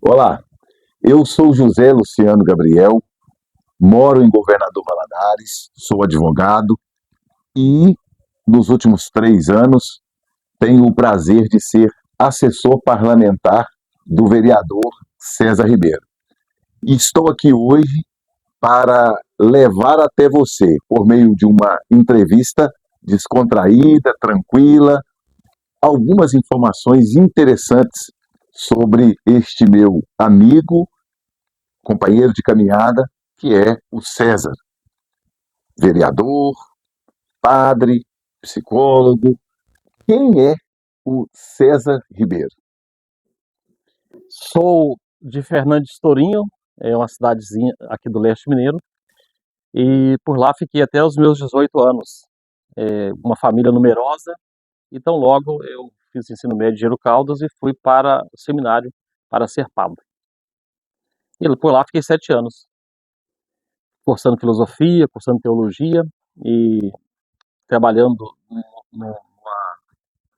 Olá, eu sou José Luciano Gabriel, moro em Governador Valadares, sou advogado e, nos últimos 3 anos, tenho o prazer de ser assessor parlamentar do vereador César Ribeiro. E estou aqui hoje para levar até você, por meio de uma entrevista descontraída, tranquila, algumas informações interessantes sobre este meu amigo, companheiro de caminhada, que é o César, vereador, padre, psicólogo. Quem é o César Ribeiro? Sou de Fernandes Tourinho, é uma cidadezinha aqui do leste mineiro, e por lá fiquei até os meus 18 anos. Uma família numerosa, então logo eu fiz ensino médio em Gero Caldas e fui para o seminário para ser padre. E por lá fiquei 7 anos, cursando filosofia, cursando teologia e trabalhando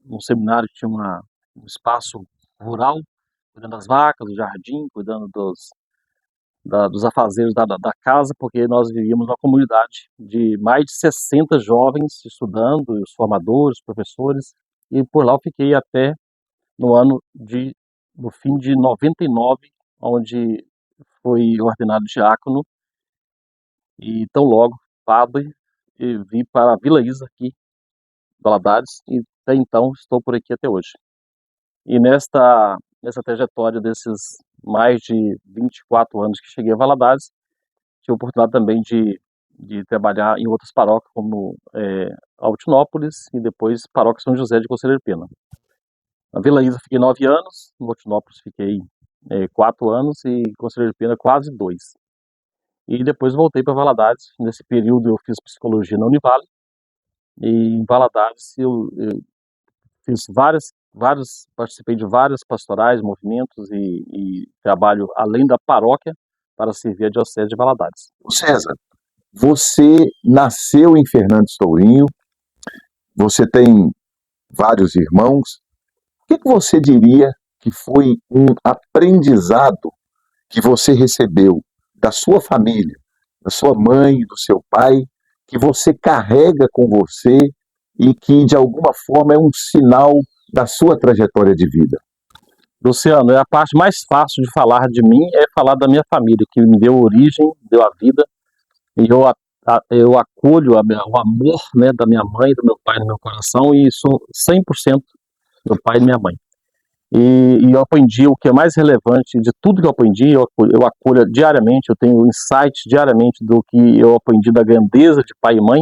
num seminário que tinha um espaço rural, cuidando das vacas, do jardim, cuidando dos afazeres da casa, porque nós vivíamos numa comunidade de mais de 60 jovens estudando, os formadores, os professores, e por lá eu fiquei até no no fim de 99, onde fui ordenado diácono, e tão logo padre, e vim para a Vila Isa aqui, Valadares, e até então estou por aqui até hoje. E nessa trajetória desses mais de 24 anos que cheguei a Valadares, tive a oportunidade também de trabalhar em outras paróquias, como Altinópolis e depois Paróquia São José de Conselheiro Pena. Na Vila Isa fiquei 9 anos, no Altinópolis fiquei 4 anos e Conselheiro Pena quase 2. E depois voltei para Valadares. Nesse período eu fiz psicologia na Univale, e em Valadares eu fiz participei de várias pastorais, movimentos e trabalho além da paróquia para servir a Diocese de Valadares. O César, você nasceu em Fernandes Tourinho, você tem vários irmãos. O que você diria que foi um aprendizado que você recebeu da sua família, da sua mãe, do seu pai, que você carrega com você e que de alguma forma é um sinal da sua trajetória de vida? Luciano, a parte mais fácil de falar de mim é falar da minha família, que me deu origem, deu a vida, e eu acolho o amor, né, da minha mãe e do meu pai no meu coração, e sou 100% meu pai e minha mãe. E eu aprendi o que é mais relevante de tudo que eu aprendi, eu acolho diariamente, eu tenho insights diariamente do que eu aprendi da grandeza de pai e mãe,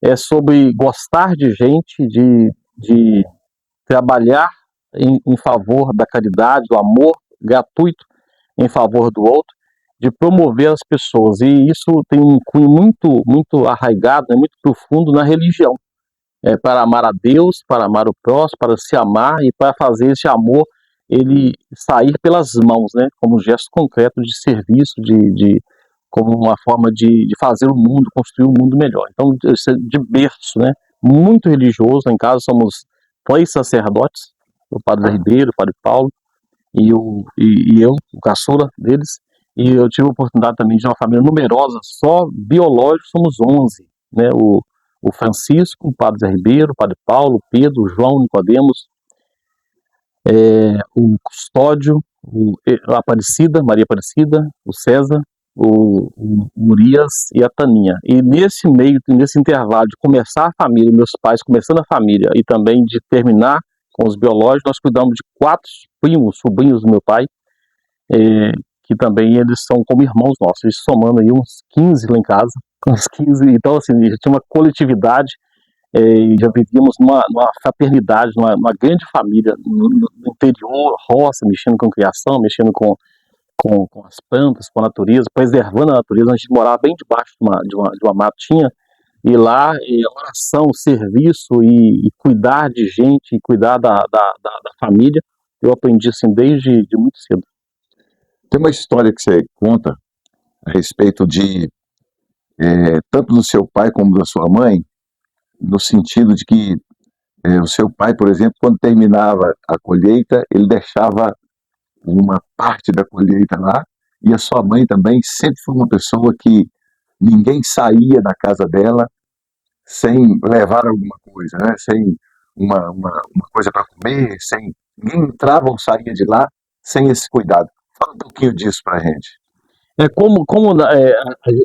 é sobre gostar de gente, de trabalhar em favor da caridade, do amor gratuito em favor do outro, de promover as pessoas. E isso tem um cunho muito arraigado, né, muito profundo na religião. Para amar a Deus, para amar o próximo, para se amar e para fazer esse amor ele sair pelas mãos, né, como um gesto concreto de serviço, como uma forma de fazer o mundo, construir um mundo melhor. Então, isso é de berço, né, muito religioso. Em casa somos 3 sacerdotes, o padre Ribeiro, o padre Paulo, e eu, o caçula deles, e eu tive a oportunidade também de uma família numerosa, só biológicos somos 11, né, o Francisco, o padre Zé Ribeiro, o padre Paulo, o Pedro, o João, o Nicodemos, o Custódio, a Aparecida, Maria Aparecida, o César, o Urias e a Taninha. E nesse intervalo de começar a família, meus pais começando a família, e também de terminar com os biológicos, nós cuidamos de 4 primos, sobrinhos do meu pai, que também eles são como irmãos nossos, eles somando aí uns 15 lá em casa, uns 15, então assim, já tinha uma coletividade, já vivíamos numa fraternidade, numa grande família, no interior, roça, mexendo com criação, mexendo com as plantas, com a natureza, preservando a natureza. A gente morava bem debaixo de uma matinha, e lá oração, serviço e cuidar de gente, e cuidar da família, eu aprendi assim desde muito cedo. Tem uma história que você conta a respeito de tanto do seu pai como da sua mãe, no sentido de que o seu pai, por exemplo, quando terminava a colheita, ele deixava uma parte da colheita lá, e a sua mãe também sempre foi uma pessoa que ninguém saía da casa dela sem levar alguma coisa, né? Sem uma coisa para comer, sem ninguém entrava ou saía de lá sem esse cuidado. Fala um pouquinho disso para a gente.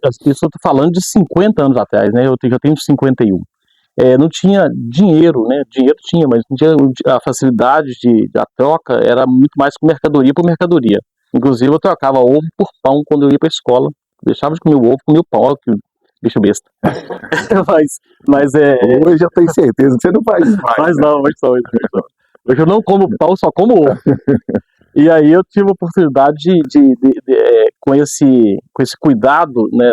As pessoas estão falando de 50 anos atrás, né? Já tenho 51. Não tinha dinheiro, né? Dinheiro tinha, mas não tinha a facilidade da troca, era muito mais com mercadoria por mercadoria. Inclusive, eu trocava ovo por pão quando eu ia para a escola. Deixava de comer o ovo, comia o pão, ó, que bicho besta. mas Hoje eu tenho certeza que você não faz isso mais. Faz Né? não, hoje eu não como pão, só como ovo. E aí eu tive a oportunidade com esse cuidado, né,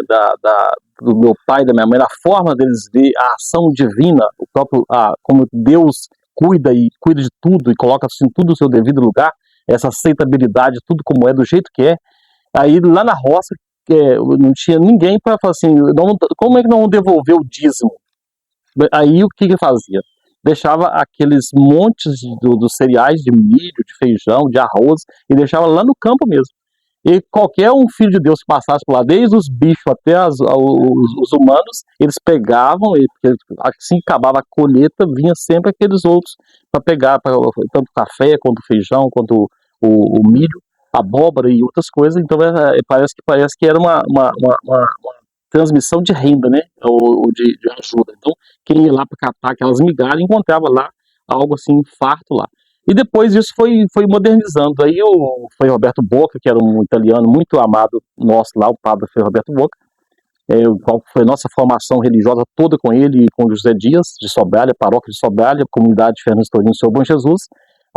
do meu pai e da minha mãe, na forma deles ver a ação divina, como Deus cuida de tudo e coloca assim, tudo no seu devido lugar, essa aceitabilidade, tudo como é, do jeito que é. Aí lá na roça, não tinha ninguém para falar assim, como é que não devolver o dízimo? Aí o que fazia? Deixava aqueles montes dos cereais, de milho, de feijão, de arroz, e deixava lá no campo mesmo. E qualquer um filho de Deus que passasse por lá, desde os bichos até os humanos, eles pegavam, porque assim que acabava a colheita, vinha sempre aqueles outros para pegar, tanto café, quanto feijão, quanto o milho, abóbora e outras coisas. Então parece que era uma transmissão de renda, né? Ou de ajuda. Então, quem ia lá para catar aquelas migalhas encontrava lá algo assim, farto lá. E depois isso foi modernizando. Aí o Frei Roberto Bocca, que era um italiano muito amado nosso lá, o padre Frei Roberto Bocca, qual foi a nossa formação religiosa toda com ele e com José Dias, de Sobralha, paróquia de Sobralha, comunidade de Fernando Torino, Seu Bom Jesus.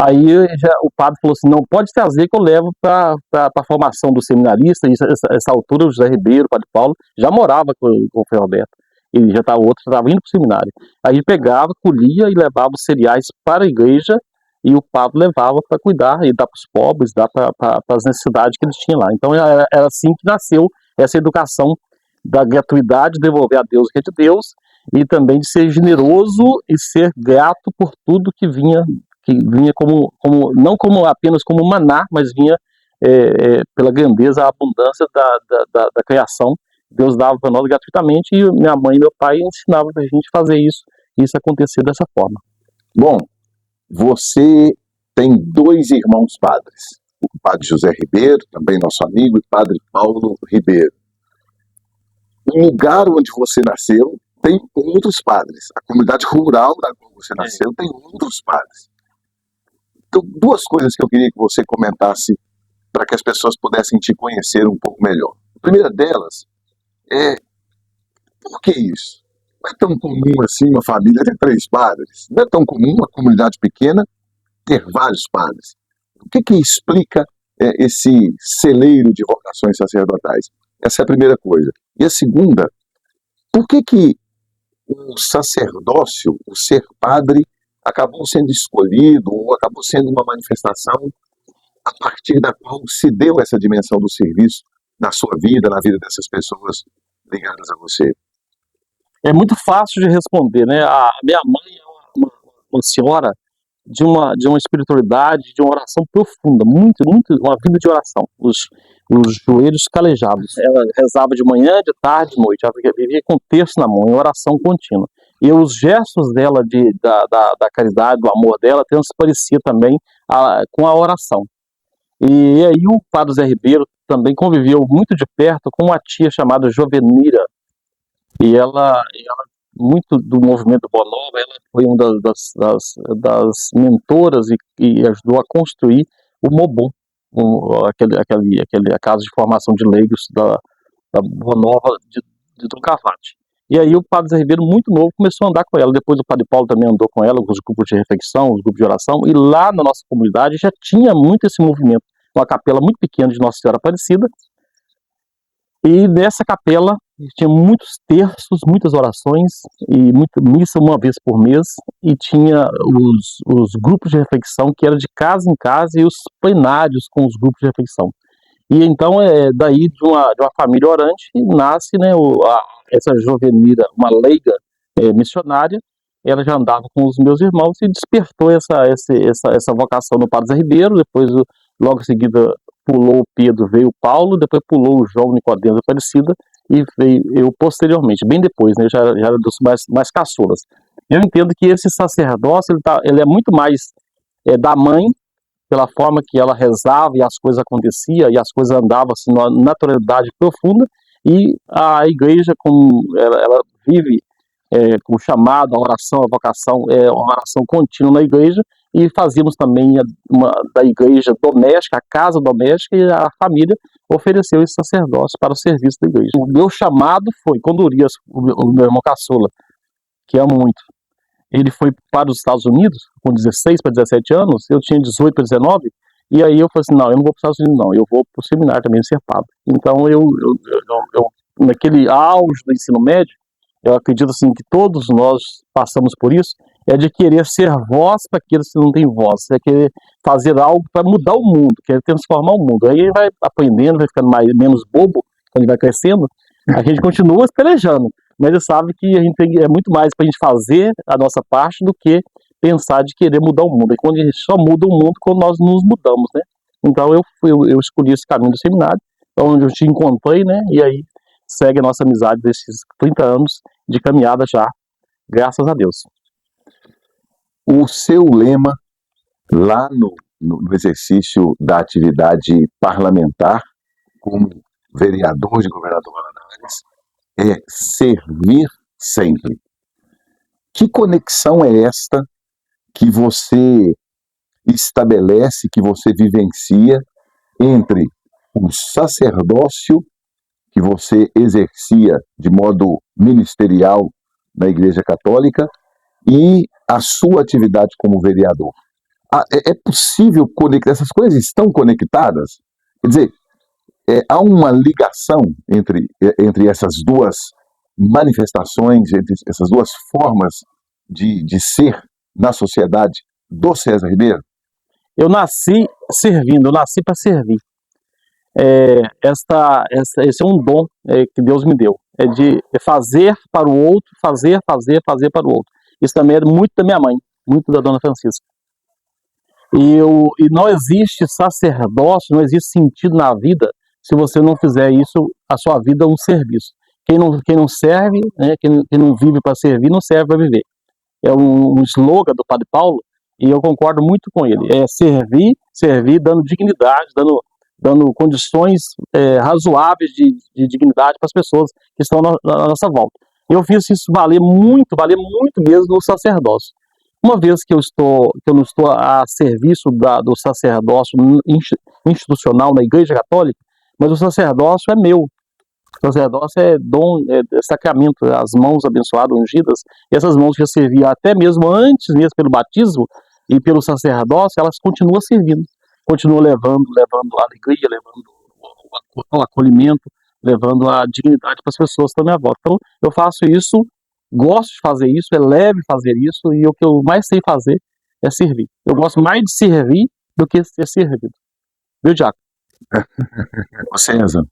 Aí o padre falou assim, não, pode trazer que eu levo para a formação do seminarista. E essa altura o José Ribeiro, o padre Paulo, já morava com o Frei Roberto. E o outro estava indo para o seminário. Aí pegava, colhia e levava os cereais para a igreja, e o padre levava para cuidar e dar para os pobres, dar para as necessidades que eles tinham lá. Então era assim que nasceu essa educação da gratuidade, devolver a Deus o que é de Deus, e também de ser generoso e ser grato por tudo que vinha como não como apenas como maná, mas vinha pela grandeza, a abundância da criação. Deus dava para nós gratuitamente, e minha mãe e meu pai ensinavam para a gente fazer isso acontecer dessa forma. Bom, você tem 2 irmãos padres, o padre José Ribeiro, também nosso amigo, e o padre Paulo Ribeiro. O lugar onde você nasceu tem outros padres. A comunidade rural na qual você nasceu tem outros padres. Então, 2 coisas que eu queria que você comentasse para que as pessoas pudessem te conhecer um pouco melhor. A primeira delas é, por que isso? Não é tão comum assim uma família ter 3 padres. Não é tão comum uma comunidade pequena ter vários padres. O que explica esse celeiro de vocações sacerdotais? Essa é a primeira coisa. E a segunda, por que o sacerdócio, o ser padre, acabou sendo escolhido ou acabou sendo uma manifestação a partir da qual se deu essa dimensão do serviço na sua vida, na vida dessas pessoas ligadas a você? É muito fácil de responder, né? A minha mãe é uma senhora de uma espiritualidade, de uma oração profunda, uma vida de oração, os joelhos calejados. Ela rezava de manhã, de tarde, de noite, ela vivia com o terço na mão, em oração contínua. E os gestos dela, da caridade, do amor dela, transparecia também com a oração. E aí o padre Zé Ribeiro também conviveu muito de perto com uma tia chamada Jovenira, e ela muito do movimento Boa Nova, ela foi uma das mentoras e ajudou a construir o MOBON, a casa de formação de leigos da Boa Nova de Dom Cavate. E aí o padre Zé Ribeiro, muito novo, começou a andar com ela. Depois o padre Paulo também andou com ela, com os grupos de reflexão, os grupos de oração, e lá na nossa comunidade já tinha muito esse movimento. Uma capela muito pequena de Nossa Senhora Aparecida, e nessa capela tinha muitos terços, muitas orações e muita missa uma vez por mês, e tinha os grupos de reflexão, que era de casa em casa, e os plenários com os grupos de reflexão. E então daí de uma família orante nasce, né, essa Jovenira, uma leiga missionária. Ela já andava com os meus irmãos e despertou essa vocação no padre Zé Ribeiro. Depois logo em seguida pulou o Pedro, veio o Paulo, depois pulou o João Nicodemo Aparecida, e veio eu posteriormente, bem depois, né, já era dos mais caçulas. Eu entendo que esse sacerdócio, ele é muito mais da mãe, pela forma que ela rezava e as coisas aconteciam, e as coisas andavam assim, numa naturalidade profunda, e a igreja, como ela vive com o chamado, a oração, a vocação, uma oração contínua na igreja, e fazíamos também da igreja doméstica, a casa doméstica, e a família ofereceu esse sacerdócio para o serviço da igreja. O meu chamado foi, quando Urias, o meu irmão caçula, que amo muito, ele foi para os Estados Unidos com 16 para 17 anos, eu tinha 18 para 19, e aí eu falei assim, não, eu não vou para os Estados Unidos não, eu vou para o seminário também ser padre. Então naquele auge do ensino médio, eu acredito assim que todos nós passamos por isso, é de querer ser voz para aqueles que não têm voz, é querer fazer algo para mudar o mundo, querer transformar o mundo. Aí ele vai aprendendo, vai ficando menos bobo, quando ele vai crescendo, a gente continua pelejando, mas ele sabe que a gente é muito mais para a gente fazer a nossa parte do que pensar de querer mudar o mundo. E quando a gente só muda o mundo quando nós nos mudamos, né? Então eu escolhi esse caminho do seminário, onde eu te encontrei, né? E aí segue a nossa amizade desses 30 anos de caminhada já, graças a Deus. O seu lema, lá no exercício da atividade parlamentar, como vereador de Governador Valadares, é servir sempre. Que conexão é esta que você estabelece, que você vivencia entre o sacerdócio que você exercia de modo ministerial na Igreja Católica e a sua atividade como vereador? É possível conectar? Essas coisas estão conectadas? Quer dizer, há uma ligação entre essas duas manifestações, entre essas duas formas de ser na sociedade do César Ribeiro? Eu nasci servindo, eu nasci para servir. Esse é um dom que Deus me deu, é de fazer para o outro, fazer para o outro. Isso também é muito da minha mãe, muito da Dona Francisca. E não existe sacerdócio, não existe sentido na vida se você não fizer isso, a sua vida é um serviço. Quem não serve, né, quem não vive para servir, não serve para viver. É um slogan do Padre Paulo, e eu concordo muito com ele. É servir dando dignidade, dando condições razoáveis de dignidade para as pessoas que estão na nossa volta. Eu fiz isso valer muito mesmo no sacerdócio. Uma vez que eu não estou a serviço do sacerdócio institucional na Igreja Católica, mas o sacerdócio é meu. O sacerdócio é dom, é sacramento, as mãos abençoadas, ungidas, e essas mãos que já serviam até mesmo antes mesmo pelo batismo e pelo sacerdócio, elas continuam servindo. Continuam levando a alegria, levando o acolhimento, levando a dignidade para as pessoas que estão à minha volta. Então, eu faço isso, gosto de fazer isso, é leve fazer isso, e o que eu mais sei fazer é servir. Eu gosto mais de servir do que ser servido. Viu, Diaco? César,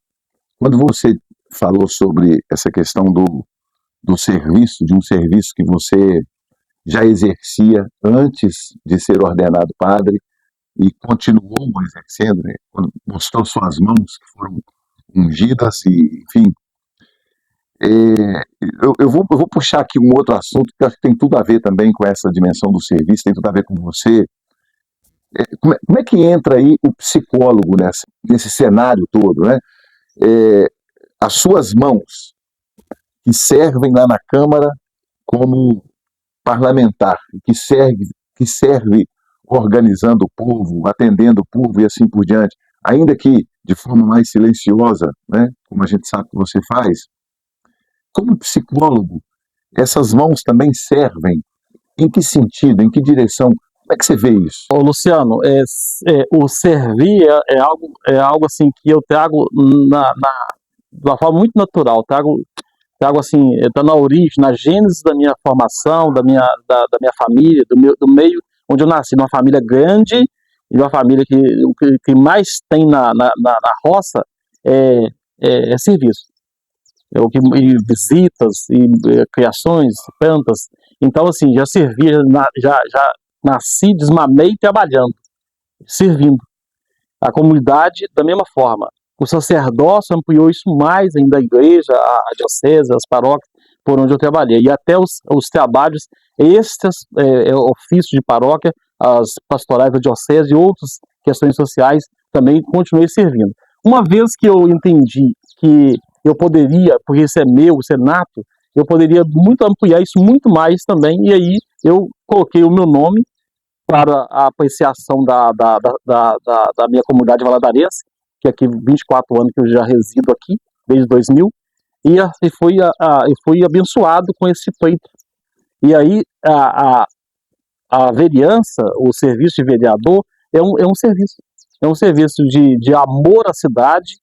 quando você falou sobre essa questão do serviço, de um serviço que você já exercia antes de ser ordenado padre e continuou exercendo, né? Quando mostrou suas mãos que foram ungidas e, enfim, eu vou puxar aqui um outro assunto que acho que tem tudo a ver também com essa dimensão do serviço, tem tudo a ver com você. Como é que entra aí o psicólogo nesse cenário todo, né? As suas mãos que servem lá na Câmara como parlamentar, que serve organizando o povo, atendendo o povo e assim por diante, ainda que de forma mais silenciosa, né, como a gente sabe que você faz. Como psicólogo, essas mãos também servem? Em que sentido? Em que direção? Como é que você vê isso? Ô, Luciano, o servir é algo assim que eu trago de uma forma muito natural, trago assim, está na origem, na gênese da minha formação, da minha família, do meio onde eu nasci, numa família grande, e uma família que o que mais tem na roça é serviço. E visitas, e criações, plantas. Então, assim, já servi, já nasci, desmamei trabalhando, servindo. A comunidade, da mesma forma. O sacerdócio ampliou isso mais ainda, a igreja, a diocese, as paróquias por onde eu trabalhei. E até os trabalhos extras, ofícios de paróquia, as pastorais da diocese e outras questões sociais também continuei servindo. Uma vez que eu entendi que eu poderia, porque isso é meu, isso é nato, eu poderia muito ampliar isso muito mais também, e aí eu coloquei o meu nome para a apreciação da minha comunidade valadarense, que aqui 24 anos que eu já resido aqui, desde 2000, e fui abençoado com esse feito. E aí a vereança, o serviço de vereador, é um serviço de amor à cidade,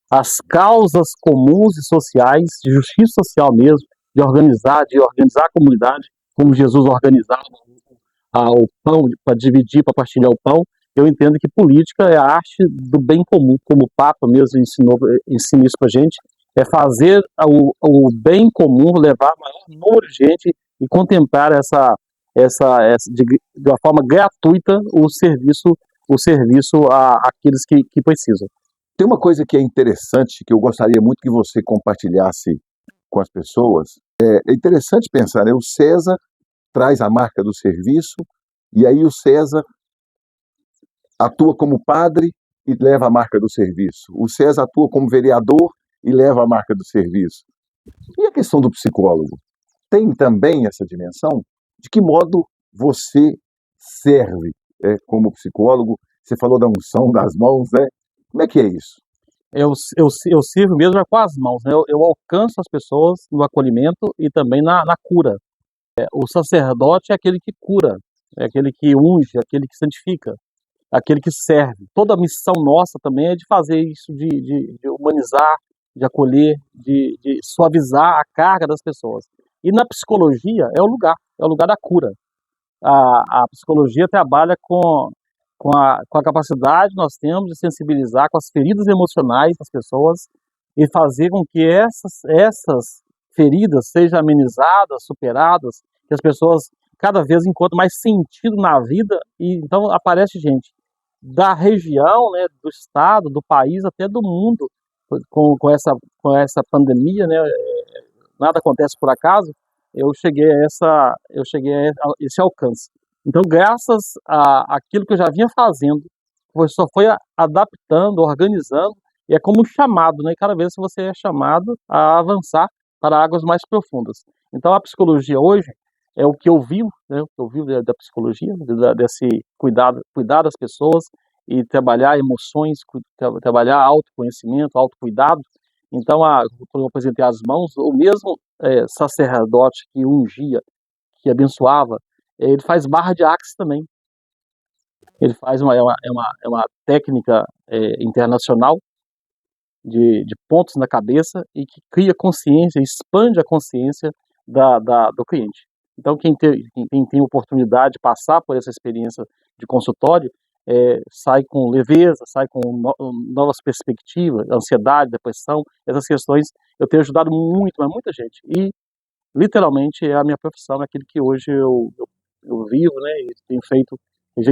às causas comuns e sociais, de justiça social mesmo, de organizar a comunidade, como Jesus organizava o pão, para dividir, para partilhar o pão. Eu entendo que política é a arte do bem comum, como o Papa mesmo ensina isso para a gente, é fazer o bem comum, levar a maior número de gente e contemplar de uma forma gratuita o serviço àqueles que precisam. Tem uma coisa que é interessante, que eu gostaria muito que você compartilhasse com as pessoas. É interessante pensar, né? O César traz a marca do serviço, e aí o César atua como padre e leva a marca do serviço. O César atua como vereador e leva a marca do serviço. E a questão do psicólogo? Tem também essa dimensão? De que modo você serve como psicólogo? Você falou da unção das mãos, né? Como é que é isso? Eu sirvo mesmo com as mãos, né? Eu alcanço as pessoas no acolhimento e também na cura. O sacerdote é aquele que cura, é aquele que unge, aquele que santifica, aquele que serve. Toda a missão nossa também é de fazer isso, de humanizar, de acolher, de suavizar a carga das pessoas. E na psicologia é o lugar da cura. A psicologia trabalha com a capacidade que nós temos de sensibilizar com as feridas emocionais das pessoas e fazer com que essas feridas sejam amenizadas, superadas, que as pessoas cada vez encontram mais sentido na vida. E então aparece gente da região, né, do estado, do país, até do mundo, com essa pandemia, né, nada acontece por acaso. Eu cheguei a esse alcance. Então, graças àquilo que eu já vinha fazendo, só foi adaptando, organizando, e é como um chamado, né? Cada vez você é chamado a avançar para águas mais profundas. Então, a psicologia hoje é o que eu vivo, né? O que eu vivo da psicologia, desse cuidar das pessoas e trabalhar emoções, trabalhar autoconhecimento, autocuidado. Então, quando eu apresentei as mãos, o mesmo sacerdote que ungia, que abençoava, ele faz barra de axis também. Ele faz uma técnica internacional de pontos na cabeça e que cria consciência, expande a consciência do cliente. Então, quem tem oportunidade de passar por essa experiência de consultório, sai com leveza, sai com novas perspectivas, ansiedade, depressão, essas questões eu tenho ajudado muito, mas muita gente. E, literalmente, é a minha profissão, é aquilo que hoje eu vivo, né, e tem feito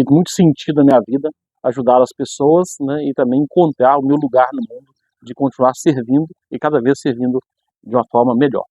muito sentido na minha vida, ajudar as pessoas, né, e também encontrar o meu lugar no mundo, de continuar servindo e cada vez servindo de uma forma melhor.